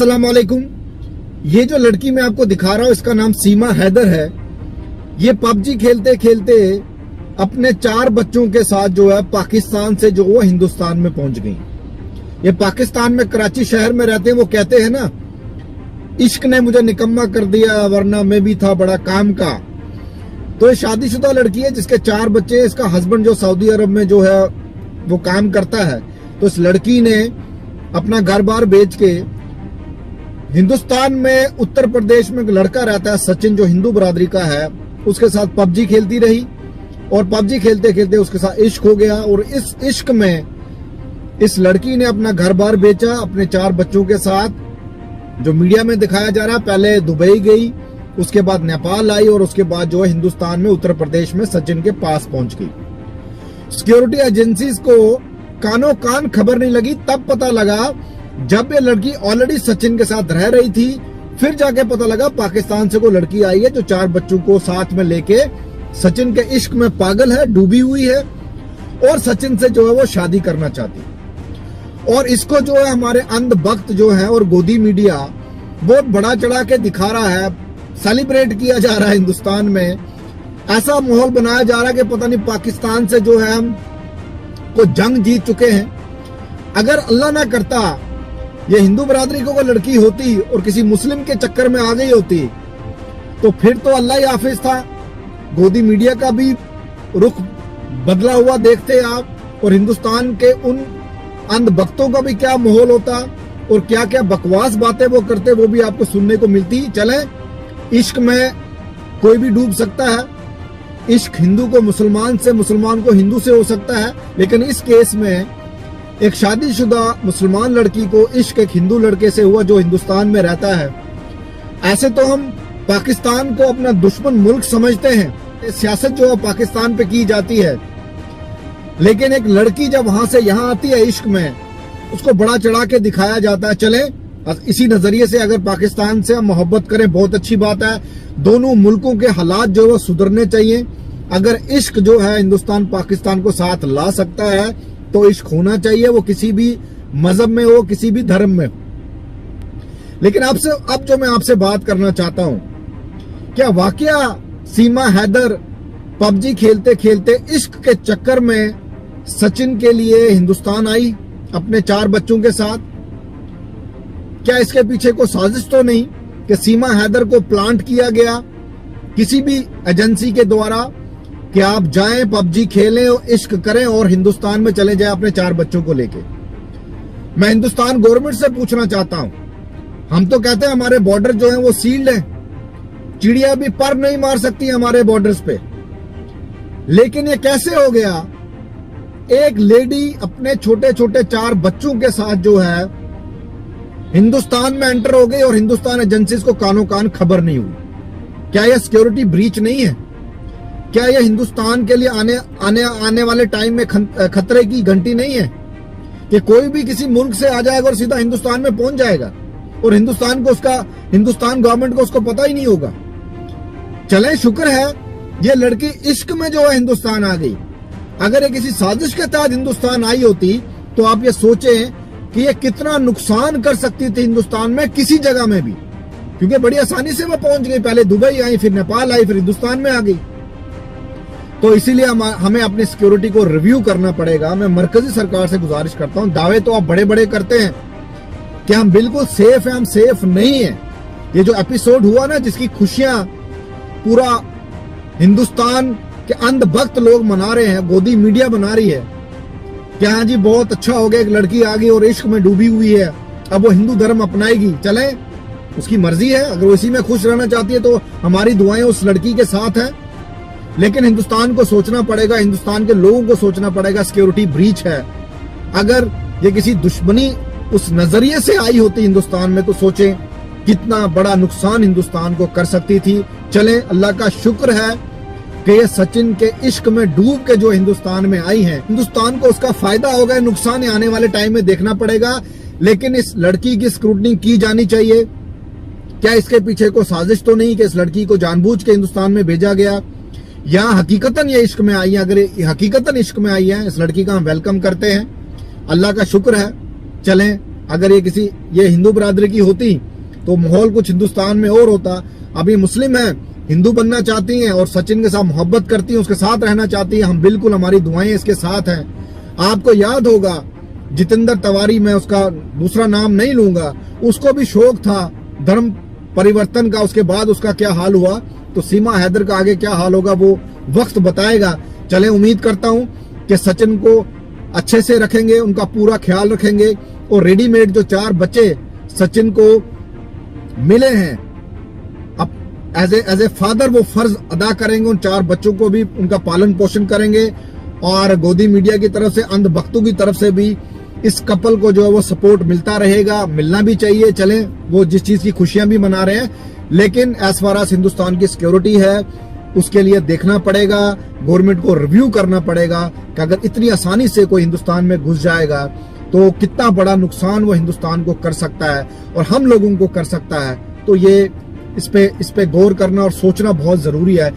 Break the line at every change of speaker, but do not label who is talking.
अस्सलाम वालेकुम। ये जो लड़की मैं आपको दिखा रहा हूँ इसका नाम सीमा हैदर है। ये पबजी खेलते खेलते अपने 4 बच्चों के साथ जो है पाकिस्तान से जो वो हिंदुस्तान में पहुंच गई। ये पाकिस्तान में कराची शहर में रहते हैं। वो कहते हैं ना, इश्क ने मुझे निकम्मा कर दिया वरना मैं भी था बड़ा काम का। तो ये शादीशुदा लड़की है जिसके 4 बच्चे हैं। इसका हस्बैंड जो सऊदी अरब में जो है वो काम करता है। तो इस लड़की ने अपना घर बार बेच के हिंदुस्तान में उत्तर प्रदेश में एक लड़का रहता है सचिन, जो हिंदू बरादरी का है, उसके साथ पबजी खेलती रही और पबजी खेलते खेलते उसके साथ इश्क हो गया। और इस इश्क में इस लड़की ने अपना घर बार बेचा अपने 4 बच्चों के साथ। जो मीडिया में दिखाया जा रहा है, पहले दुबई गई, उसके बाद नेपाल आई और उसके बाद जो है हिंदुस्तान में उत्तर प्रदेश में सचिन के पास पहुंच गई। सिक्योरिटी एजेंसीज को कानों कान खबर नहीं लगी। तब पता लगा जब ये लड़की ऑलरेडी सचिन के साथ रह रही थी, फिर जाके पता लगा पाकिस्तान से कोई लड़की आई है जो 4 बच्चों को साथ में लेके सचिन के इश्क में पागल है, डूबी हुई है और सचिन से जो है वो शादी करना चाहती है। और इसको जो है हमारे अंधभक्त जो है और गोदी मीडिया बहुत बड़ा चढ़ा के दिखा रहा है, सेलिब्रेट किया जा रहा है। हिंदुस्तान में ऐसा माहौल बनाया जा रहा है कि पता नहीं पाकिस्तान से जो है हम को जंग जीत चुके हैं। अगर अल्लाह ना करता ये हिंदू बरादरी को लड़की होती और किसी मुस्लिम के चक्कर में आ गई होती तो फिर तो अल्लाह ही हाफिज था। गोदी मीडिया का भी रुख बदला हुआ देखते आप, और हिंदुस्तान के उन अंधभक्तों का भी क्या माहौल होता और क्या क्या बकवास बातें वो करते वो भी आपको सुनने को मिलती। चले, इश्क में कोई भी डूब सकता है। इश्क हिंदू को मुसलमान से, मुसलमान को हिंदू से हो सकता है, लेकिन इस केस में एक शादीशुदा मुसलमान लड़की को इश्क एक हिंदू लड़के से हुआ जो हिंदुस्तान में रहता है। ऐसे तो हम पाकिस्तान को अपना दुश्मन मुल्क समझते हैं, सियासत जो है पाकिस्तान पे की जाती है, लेकिन एक लड़की जब वहां से यहाँ आती है इश्क में, उसको बड़ा चढ़ा के दिखाया जाता है। चले, इसी नजरिए से अगर पाकिस्तान से हम मोहब्बत करें बहुत अच्छी बात है। दोनों मुल्कों के हालात जो है सुधरने चाहिए। अगर इश्क जो है हिंदुस्तान पाकिस्तान को साथ ला सकता है तो इश्क होना चाहिए, वो किसी भी मजहब में हो, किसी भी धर्म में हो। लेकिन अब जो मैं आपसे बात करना चाहता हूं, क्या वाकया सीमा हैदर पबजी खेलते खेलते इश्क के चक्कर में सचिन के लिए हिंदुस्तान आई अपने 4 बच्चों के साथ? क्या इसके पीछे कोई साजिश तो नहीं कि सीमा हैदर को प्लांट किया गया किसी भी एजेंसी के द्वारा कि आप जाएं पबजी खेलें और इश्क करें और हिंदुस्तान में चले जाएं अपने 4 बच्चों को लेके? मैं हिंदुस्तान गवर्नमेंट से पूछना चाहता हूं। हम तो कहते हैं हमारे बॉर्डर जो है वो सील्ड है, चिड़िया भी पर नहीं मार सकती हमारे बॉर्डर्स पे, लेकिन ये कैसे हो गया? एक लेडी अपने छोटे छोटे 4 बच्चों के साथ जो है हिंदुस्तान में एंटर हो गई और हिंदुस्तान एजेंसीज को कानों कान खबर नहीं हुई। क्या यह सिक्योरिटी ब्रीच नहीं है? क्या यह हिंदुस्तान के लिए आने वाले टाइम में खतरे की घंटी नहीं है कि कोई भी किसी मुल्क से आ जाएगा और सीधा हिंदुस्तान में पहुंच जाएगा और हिंदुस्तान गवर्नमेंट को उसको पता ही नहीं होगा? चले, शुक्र है ये लड़की इश्क में जो है हिंदुस्तान आ गई। अगर ये किसी साजिश के तहत हिंदुस्तान आई होती तो आप ये सोचें कि ये कितना नुकसान कर सकती थी हिंदुस्तान में किसी जगह में भी, क्योंकि बड़ी आसानी से वो पहुंच गई। पहले दुबई आई, फिर नेपाल आई, फिर हिंदुस्तान में आ गई। तो इसीलिए हमें अपनी सिक्योरिटी को रिव्यू करना पड़ेगा। मैं मरकजी सरकार से गुजारिश करता हूं। दावे तो आप बड़े बड़े करते हैं कि हम बिल्कुल सेफ हैं, हम सेफ नहीं है। ये जो एपिसोड हुआ ना, जिसकी खुशियां पूरा हिंदुस्तान के अंधभक्त लोग मना रहे हैं, गोदी मीडिया बना रही है कि हाँ जी बहुत अच्छा हो गया, एक लड़की आ गई और इश्क में डूबी हुई है, अब वो हिंदू धर्म अपनाएगी। चले, उसकी मर्जी है। अगर वो इसी में खुश रहना चाहती है तो हमारी दुआएं उस लड़की के साथ है। लेकिन हिंदुस्तान को सोचना पड़ेगा, हिंदुस्तान के लोगों को सोचना पड़ेगा, सिक्योरिटी ब्रीच है। अगर ये किसी दुश्मनी उस नजरिए से आई होती हिंदुस्तान में तो सोचें कितना बड़ा नुकसान हिंदुस्तान को कर सकती थी। चले, अल्लाह का शुक्र है कि ये सचिन के इश्क में डूब के जो हिंदुस्तान में आई हैं। हिंदुस्तान को उसका फायदा होगा, नुकसान आने वाले टाइम में देखना पड़ेगा। लेकिन इस लड़की की स्क्रूटनी की जानी चाहिए। क्या इसके पीछे को साजिश तो नहीं कि इस लड़की को जानबूझ के हिंदुस्तान में भेजा गया, या हकीकतन ये इश्क में आई है? अगर ये हकीकतन इश्क में आई है, इस लड़की का हम वेलकम करते हैं। अल्लाह का शुक्र है। चलें, अगर ये हिंदू बिरादरी की होती तो माहौल कुछ हिंदुस्तान में और होता। अभी मुस्लिम है, हिंदू बनना चाहती हैं और सचिन के साथ मोहब्बत करती हैं, उसके साथ रहना चाहती हैं। हम बिल्कुल, हमारी दुआएं इसके साथ हैं। आपको याद होगा जितेंद्र तिवारी, मैं उसका दूसरा नाम नहीं लूंगा, उसको भी शौक था धर्म परिवर्तन का, उसके बाद उसका क्या हाल हुआ। तो सीमा हैदर का आगे क्या हाल होगा वो वक्त बताएगा। चले, उम्मीद करता हूं कि सचिन को अच्छे से रखेंगे, उनका पूरा ख्याल रखेंगे और रेडीमेड जो 4 बच्चे सचिन को मिले हैं, अब एज ए फादर वो फर्ज अदा करेंगे, उन 4 बच्चों को भी उनका पालन पोषण करेंगे। और गोदी मीडिया की तरफ से, अंधभक्तों की तरफ से भी इस कपल को जो है वो सपोर्ट मिलता रहेगा, मिलना भी चाहिए। चलें, वो जिस चीज की खुशियां भी मना रहे हैं, लेकिन एज फार एज हिंदुस्तान की सिक्योरिटी है, उसके लिए देखना पड़ेगा, गवर्नमेंट को रिव्यू करना पड़ेगा कि अगर इतनी आसानी से कोई हिंदुस्तान में घुस जाएगा तो कितना बड़ा नुकसान वो हिंदुस्तान को कर सकता है और हम लोगों को कर सकता है। तो ये इस पे गौर करना और सोचना बहुत जरूरी है।